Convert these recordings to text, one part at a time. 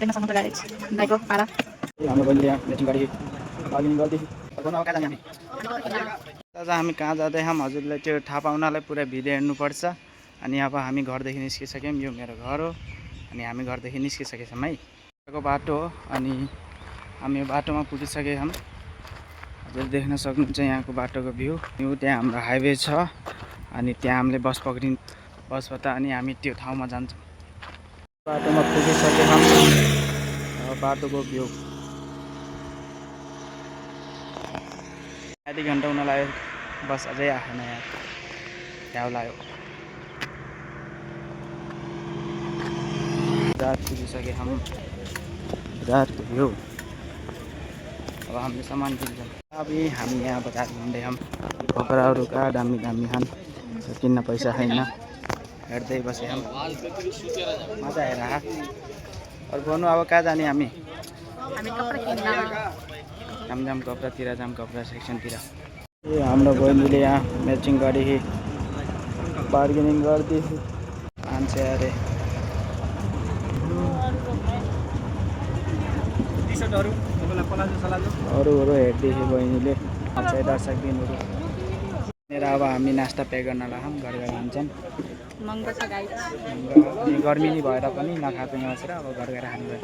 देख्न सक्नुहुन्छ गाइज दाइको पारा। हाम्रो बहिनीले यहाँ म्याचिङ गाडी बार्गेनिङ गर्दै अब कहाँ जाने हामी कहाँ जाँदै हम हजुरलाई त्यो थाहा पाउनलाई पुरा भिडियो हेर्नुपर्छ। अनि अब हामी घरदेखि निस्किसक्यौँ, यो मेरो घर हो अनि हामी घरदेखि निस्किसकेछौँ है। यहाँको बाटो हो अनि हामी यो बाटोमा पुगिसके हम। हजुर देख्न सक्नुहुन्छ यहाँको बाटोको भ्यू। त्यहाँ हाम्रो हाइवे छ अनि त्यहाँ हामीले बस पक्रिन्छ, बसबाट अनि हामी त्यो ठाउँमा जान्छौँ। बाटोमा पुगिसके हम, बाटोको भ्यू आधी घन्टा हुन लाग्यो, बस अझै आएन यार, क्या लाग्यो। बजार पुगिसके हम, बजारको भ्यू। अब हामीले सामान किन्छौँ। अभी हामी यहाँ बजार घुम्दै हम, कपडाहरू कहाँ दामी दामी छन्, किन्न पैसा छैन, हेर्दै बसे हम, मजा आएर। अरू भन्नु अब कहाँ जाने हामी कपडा किन्न जाम कपडातिर जाम, कपडा सेक्सनतिर। ए हाम्रो बहिनीले यहाँ म्याचिङ गरी बार्गेनिङ गर्दै मान्छे अरे अरूहरू हेर्दै बहिनीले दर्शक दिनहरू। अब हामी नास्ता पे गर्न लाग्छौँ, घर गएर खान्छौँ। महँगो छ गाइज, अनि गर्मी नि भएर पनि नखाएको यहाँ बसेर अब घर गएर खानु भयो।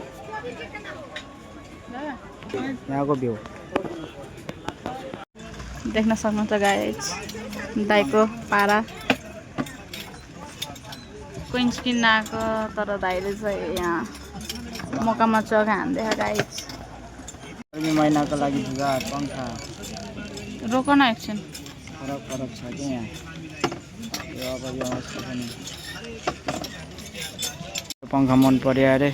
यहाँको भ्यू देख्न सक्नुहुन्छ गाइज दाइको पारा। कोइन्स किन्न आएको तर दाइले चाहिँ यहाँ मौकामा चौका हान्दै गाइज। गर्मी महिनाको लागि ढुगा पङ्खा रोक न एकछिन, फरक छ क्या यहाँ। यो अब यो पनि पङ्खा मन पर्यो अरे,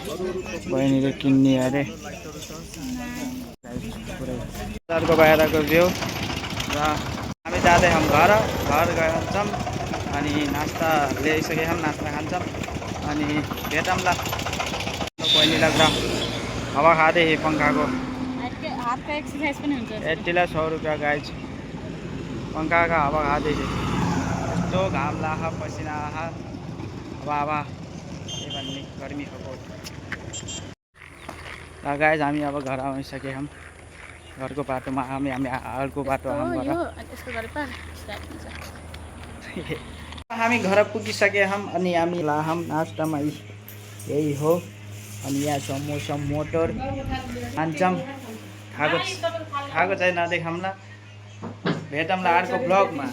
बहिनीले किन्ने अरे। बजारको बाहिरको भ्यू र हामी जाँदै हम घर गन्छौँ अनि नास्ता ल्याइसके हम, नास्ता खान्छौँ अनि भेटौँला। बहिनीलाई र हावा खाँदै पङ्खाको हातको एक्सर्साइज पनि हुन्छ। यतिलाई 100 रुपियाँ गाइज, पङ्खाको हावा खाँदै यस्तो घाम लाख पसिना आह हावा के भन्ने गर्मीको बहुत। र गाइज हामी अब घर आइसके हम, घरको बाटोमा अर्को बाटो हामी घर पुगिसके हम अनि हामी लाहम नास्तामा यही हो। अनि यहाँ समोसा मोटर खान्छौँ, खाएको चाहिँ नदेखाउँला, भेटौँला अर्को ब्लगमा।